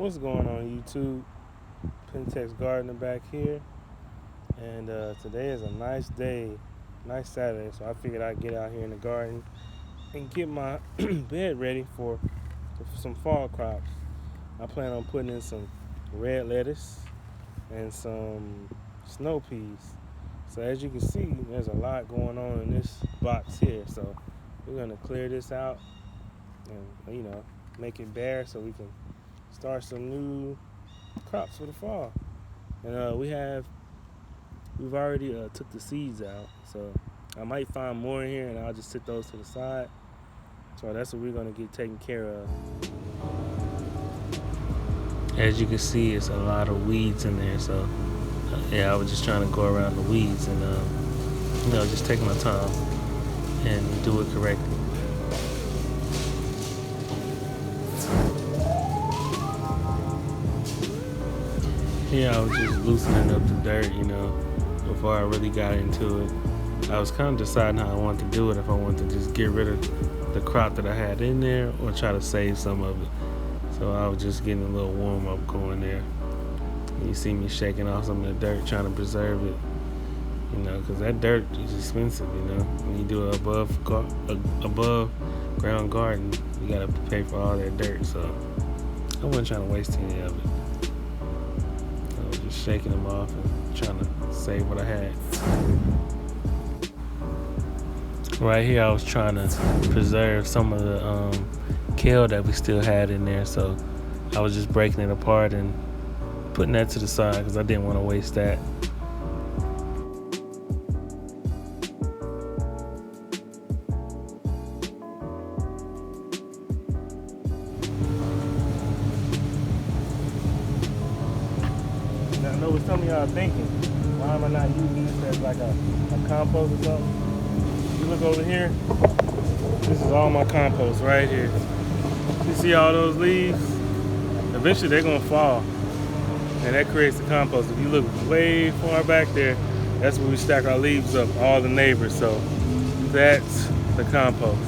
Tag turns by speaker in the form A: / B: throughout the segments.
A: What's going on YouTube? Pentex Gardener back here, and today is a nice day, nice Saturday, so I figured I'd get out here in the garden and get my bed ready for some fall crops. I plan on putting in some red lettuce and some snow peas. So as you can see, there's a lot going on in this box here, so we're gonna clear this out and make it bare so we can start some new crops for the fall. And we've already took the seeds out, so I might find more in here and I'll just sit those to the side. So that's what we're gonna get taken care of. As you can see, it's a lot of weeds in there, so yeah, I was just trying to go around the weeds and just take my time and do it correctly. Yeah, I was just loosening up the dirt, before I really got into it. I was kind of deciding how I wanted to do it, if I wanted to just get rid of the crop that I had in there or try to save some of it. So I was just getting a little warm up going there. You see me shaking off some of the dirt, trying to preserve it, because that dirt is expensive, When you do an above ground garden, you got to pay for all that dirt, so I wasn't trying to waste any of it. I was just shaking them off and trying to save what I had. Right here, I was trying to preserve some of the kale that we still had in there, so I was just breaking it apart and putting that to the side because I didn't want to waste that. Now, I know what some of y'all are thinking. Why am I not using this as like a compost or something? You look over here, this is all my compost right here. You see all those leaves? Eventually they're gonna fall, and that creates the compost. If you look way far back there, that's where we stack our leaves up, all the neighbors. So that's the compost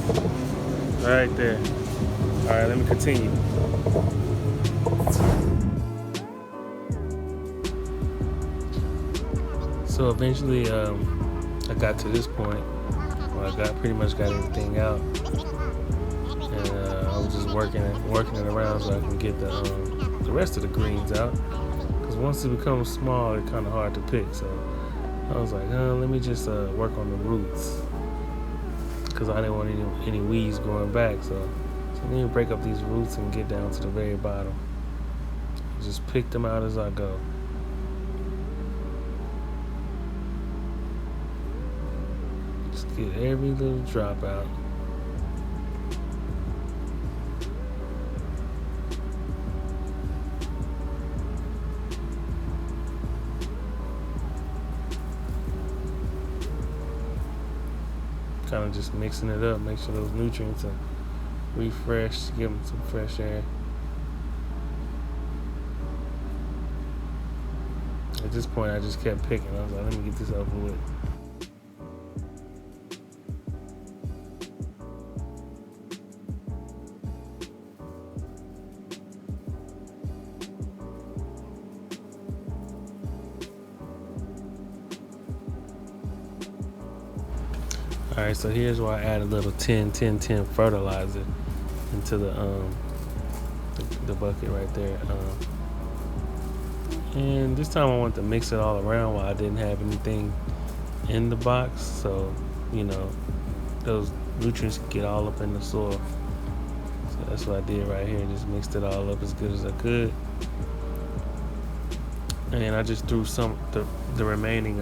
A: right there. All right, let me continue. So eventually I got to this point where I pretty much got everything out, and I was just working it around so I can get the rest of the greens out, because once it becomes small, it's kind of hard to pick. So I was like, let me just work on the roots, because I didn't want any weeds growing back. So let me break up these roots and get down to the very bottom. Just pick them out as I go. Just get every little drop out. Kind of just mixing it up, make sure those nutrients are refreshed, give them some fresh air. At this point, I just kept picking. I was like, let me get this over with. Alright, so here's where I add a little 10-10-10 fertilizer into the bucket right there. And this time I wanted to mix it all around while I didn't have anything in the box, so those nutrients get all up in the soil. So that's what I did right here, just mixed it all up as good as I could. And I just threw the remaining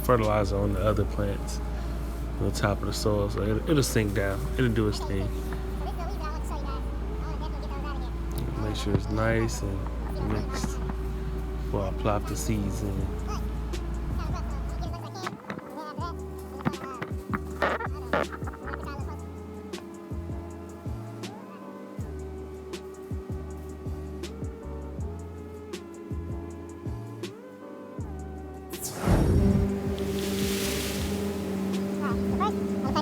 A: fertilizer on the other plants on the top of the soil, so it'll sink down. It'll do its thing. Make sure it's nice and mixed before I plop the seeds in.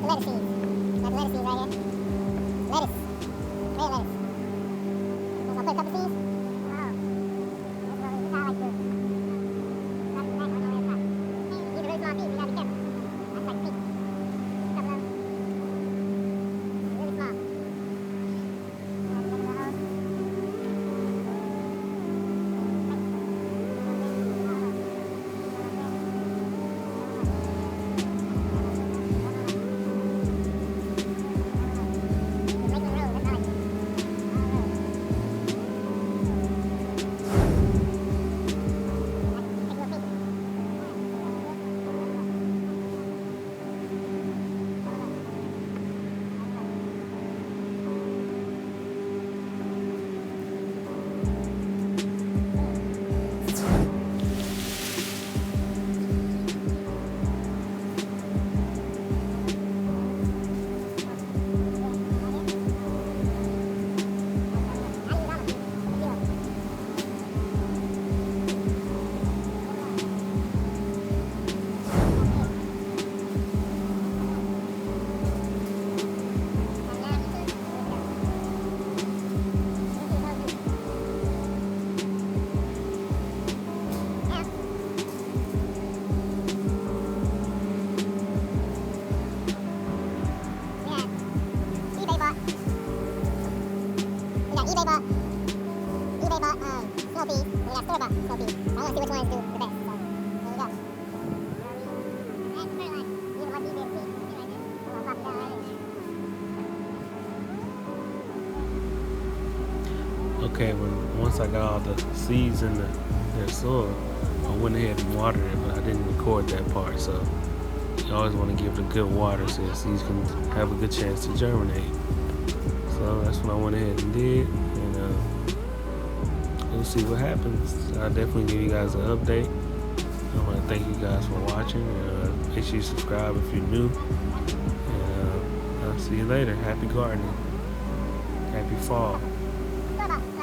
B: Lettuce seeds. Got lettuce seeds right here. Lettuce. Red lettuce. I'll put a couple seeds. snow peas, and we got store-bought snow peas. I want to see which ones do the best. So, there you go. And fertilizer. These are much easier to see. See right there. I'm gonna pop it down right there.
A: Okay, once I got all the seeds in their soil, I went ahead and watered it, but I didn't record that part. So you always want to give it a good water so the seeds can have a good chance to germinate. So that's what I went ahead and did, and we'll see what happens. I'll definitely give you guys an update. I want to thank you guys for watching. Make sure you subscribe if you're new. And I'll see you later. Happy gardening. Happy fall.
B: Store-bought.